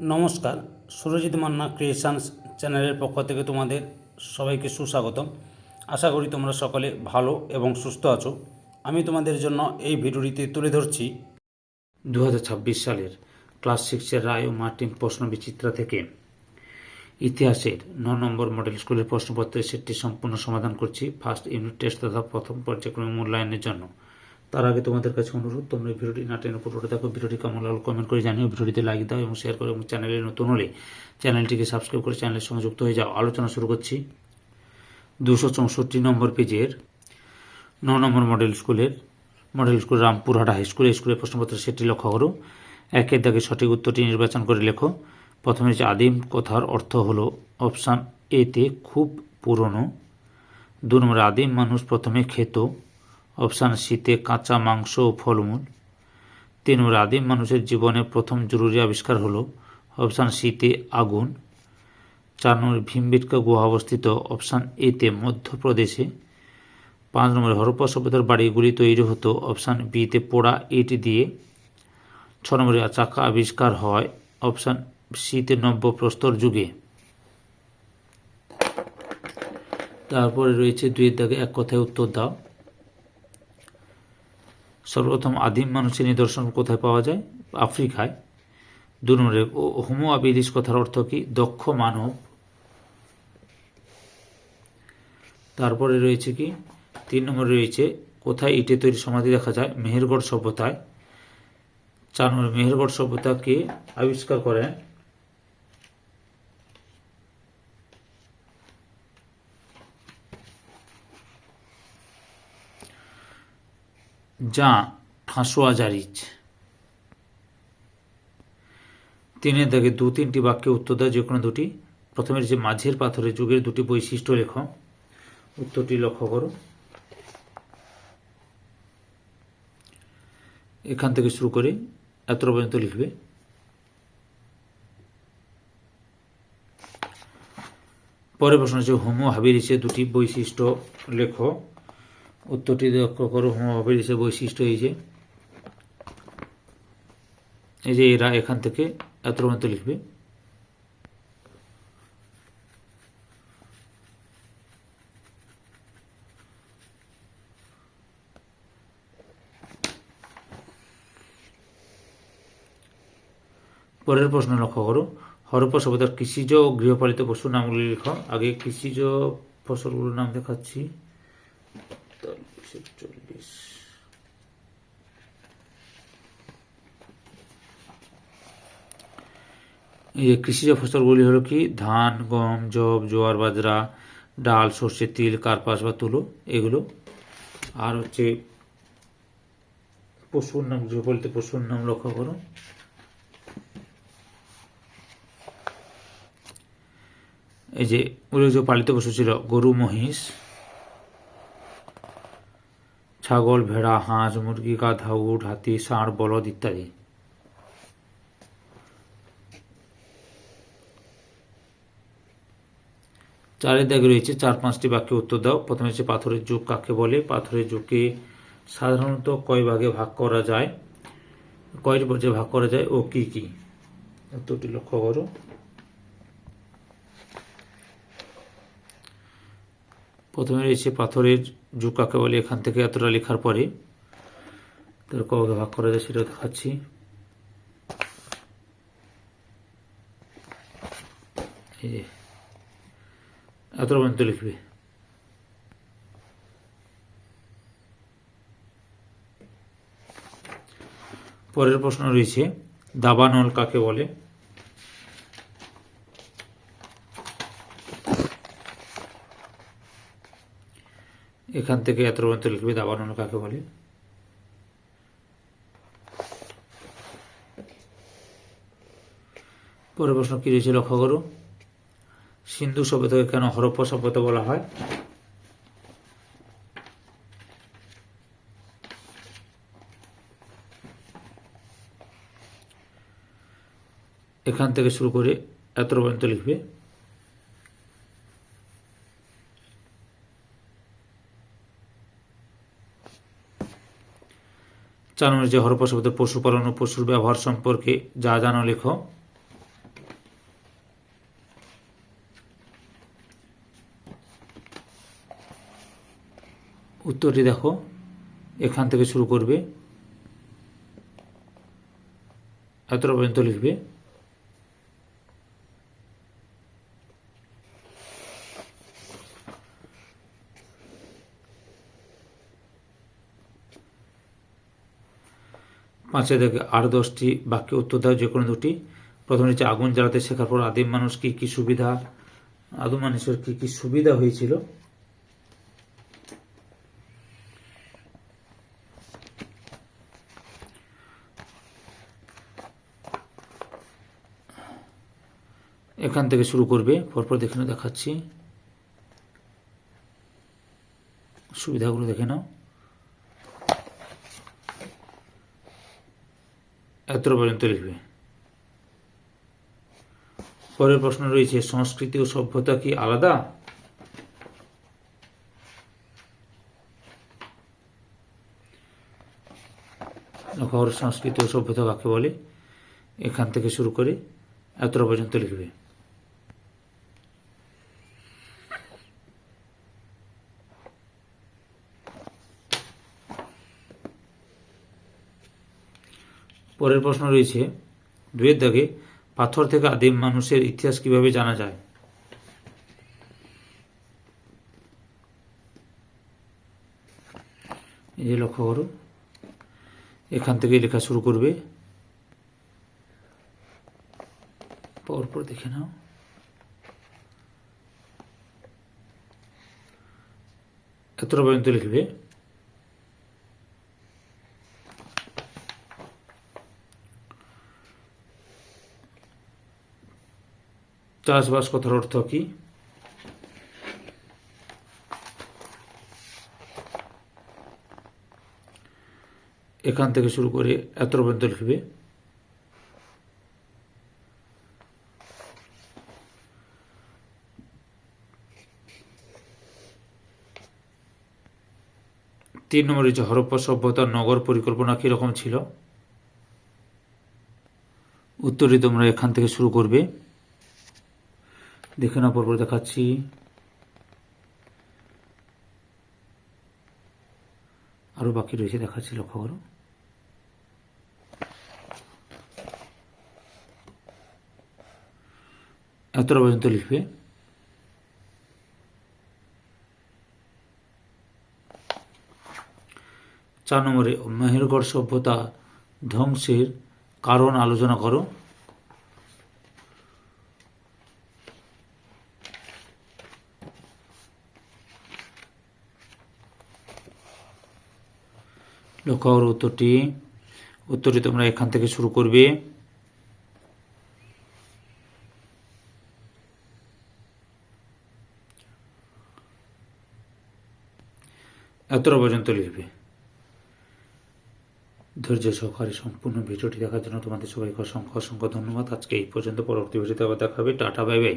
নমস্কার, সুরজিৎ মান্না ক্রিয়েশনস চ্যানেলের পক্ষ থেকে তোমাদের সবাইকে সুস্বাগতম। আশা করি তোমরা সকলে ভালো এবং সুস্থ আছো। আমি তোমাদের জন্য এই ভিডিওটিতে তুলে ধরছি 2026 সালের ক্লাস 6-এর রায় ও মার্টিন প্রশ্ন বিচিত্রা থেকে ইতিহাসের 9 নম্বর মডেল স্কুলের প্রশ্নপত্রের সেটটি সম্পূর্ণ সমাধান করছি ফার্স্ট ইউনিট টেস্ট তথা প্রথম পর্যায়ক্রমিক মূল্যায়নের জন্য। তার আগে তোমাদের কাছে অনুরোধ, তোমরা ভিডিওটি না টেনে পুরোটা দেখো। ভিডিওটি কেমন লাগলো কমেন্ট করে জানিও, ভিডিওটিতে লাইক দাও এবং শেয়ার করো এবং চ্যানেলে নতুন হলে চ্যানেলটিকে সাবস্ক্রাইব করে চ্যানেলের সঙ্গে যুক্ত হয়ে যাও। আলোচনা শুরু করছি 264 নম্বর পেজের 9 নম্বর মডেল স্কুল রামপুরহাট হাই স্কুলের প্রশ্নপত্রের সেটটি লক্ষ্য করো। একের দাগে সঠিক উত্তরটি নির্বাচন করে লেখো। প্রথমে হচ্ছে আদিম কথার অর্থ হলো অপশান এতে খুব পুরনো। 2 নম্বরে আদিম মানুষ প্রথমে খেত, অপশান সিতে কাঁচা মাংস ও ফলমূল। 3 নম্বরে আদিম মানুষের জীবনে প্রথম জরুরি আবিষ্কার হলো, অপশান সিতে আগুন। 4 নম্বরে ভীমবেটকা গুহা অবস্থিত, অপশান এতে মধ্যপ্রদেশে। 5 নম্বরে হরপ্পা সভ্যতার বাড়িগুলি তৈরি হতো, অপশান বিতে পোড়া ইট দিয়ে। 6 নম্বরে চাকা আবিষ্কার হয়, অপশান সিতে নব্যপ্রস্তর যুগে। তারপরে রয়েছে 2 দাগে এক কথায় উত্তর দাও। সর্বপ্রথম আদিম মানুষের নিদর্শন কোথায় পাওয়া যায়? আফ্রিকায়। 2 নম্বরে হোমো হ্যাবিলিস কথার অর্থ কি? দক্ষ মানব। তারপরে রয়েছে কি 3 নম্বরে রয়েছে কোথায় ইটে তৈরি সমাধি দেখা যায়? মেহেরগড় সভ্যতায়। 4 নম্বরে মেহেরগড় সভ্যতাকে আবিষ্কার করেন যা ঠাঁসোয়াজারিজ। 3 দাগে 2-3টি বাক্যে উত্তর দাও, যে কোনো দুটি। প্রথমে যে মাঝের পাথরের যুগের 2টি বৈশিষ্ট্য লেখো। উত্তরটি লক্ষ্য করো। এখান থেকে শুরু করে এত পর্যন্ত লিখবে। পরের প্রশ্ন হচ্ছে হোমো হ্যাবিলিসের 2টি বৈশিষ্ট্য লেখো। উত্তরটি লক্ষ্য করো। হোমো হ্যাবিলিসের বৈশিষ্ট্য এই যে এরা এখান থেকে এত পর্যন্ত লিখবে। পরের প্রশ্ন লক্ষ্য করো। হরপ্পা সভ্যতার কৃষিজ ও গৃহপালিত পশুর নামগুলি লেখো। আগে কৃষিজ ফসলগুলোর নাম দেখাচ্ছি। এই কৃষিজ ফসলগুলি হলো কি? ধান, গম, যব, জোয়ার, বাজরা, ডাল, সর্ষে, তিল, কার্পাস বা তুলো, এগুলো। আর হচ্ছে পশুর নাম, গৃহপালিত পশুর নাম লক্ষ্য করো। এই যে উল্লেখযোগ্য পালিত পশু ছিল গরু, মহিষ, ছাগল, ভেড়া, হাঁস, মুরগি, গাধা, উট, হাতি, ষাঁড়, বলদ ইত্যাদি। চারের দাগে রয়েছে 4-5টি বাক্যে উত্তর দাও। প্রথমে হচ্ছে পাথরের যুগ কাকে বলে? পাথরের যুগকে সাধারণত কয় ভাগে ভাগ করা যায়, কয়টি পর্যায়ে ভাগ করা যায় ও কি কি? উত্তরটি লক্ষ্য করো। প্রথমে রয়েছে পাথরের যুগ কাকে বলে। এখান থেকে এতটা লেখার পরে তার কয় ভাগে ভাগ করা যায় সেটা দেখাচ্ছি। এত পর্যন্ত লিখবে। পরের প্রশ্ন রয়েছে দাবানল কাকে বলে? এখান থেকে এত পর্যন্ত লিখবে দাবানল কাকে বলে। পরের প্রশ্ন কি রয়েছে লক্ষ্য করো। সিন্ধু সভ্যতাকে কেন হরপ্পা সভ্যতা বলা হয়? এখান থেকে শুরু করে এত পর্যন্ত লিখবে। 4 নম্বরে যে হরপ্পা সভ্যতার পশুপালন ও পশুর ব্যবহার সম্পর্কে যা জানো লেখো। উত্তরটি দেখো, এখান থেকে শুরু করবে, এতটা পর্যন্ত লিখবে। পাঁচে দেখে আর 10টি বাক্যে উত্তর দাও, যে কোনো দুটি। প্রথমে হচ্ছে আগুন জ্বালাতে শেখার পর আদিম মানুষ কি মানুষের কি সুবিধা হয়েছিল। এখান থেকে শুরু করবে, পরপর দেখে নাও, দেখাচ্ছি সুবিধাগুলো দেখে নাও। এতটা পর্যন্ত লিখবে। পরের প্রশ্ন রয়েছে, সংস্কৃতি ও সভ্যতা কি আলাদা? সংস্কৃতি ও সভ্যতা কাকে বলে? এখান থেকে শুরু করে এতটা পর্যন্ত লিখবে। পরের প্রশ্ন রয়েছে, 2 দাগে, পাথর থেকে আদিম মানুষের ইতিহাস কিভাবে জানা যায়? এই যে লক্ষ্য করো, এখান থেকে লেখা শুরু করবে, পরপর দেখে নাও। এতটা পর্যন্ত লিখবে। চাষবাস কথার অর্থ কি? এখান থেকে শুরু করে এতটা পর্যন্ত লিখবে। তিন নম্বর হচ্ছে, হরপ্পা সভ্যতার নগর পরিকল্পনা কিরকম ছিল? উত্তরটি তোমরা এখান থেকে শুরু করবে, দেখে না, পরপর দেখাচ্ছি। আরো বাকি রয়েছে, দেখাচ্ছি, লক্ষ্য করো। এতটা পর্যন্ত লিখবে। 4 নম্বরে, মেহেরগড় সভ্যতা ধ্বংসের কারণ আলোচনা করো। লক্ষ্য করো উত্তরটি তোমরা এখান থেকে শুরু করবে। এতটা পর্যন্ত লিখবে। ধৈর্য সহকারে সম্পূর্ণ ভিডিওটি দেখার জন্য তোমাদের সবাইকে অসংখ্য ধন্যবাদ। আজকে এই পর্যন্ত, পরবর্তী ভিডিওতে আবার দেখা হবে। Tata, bye bye.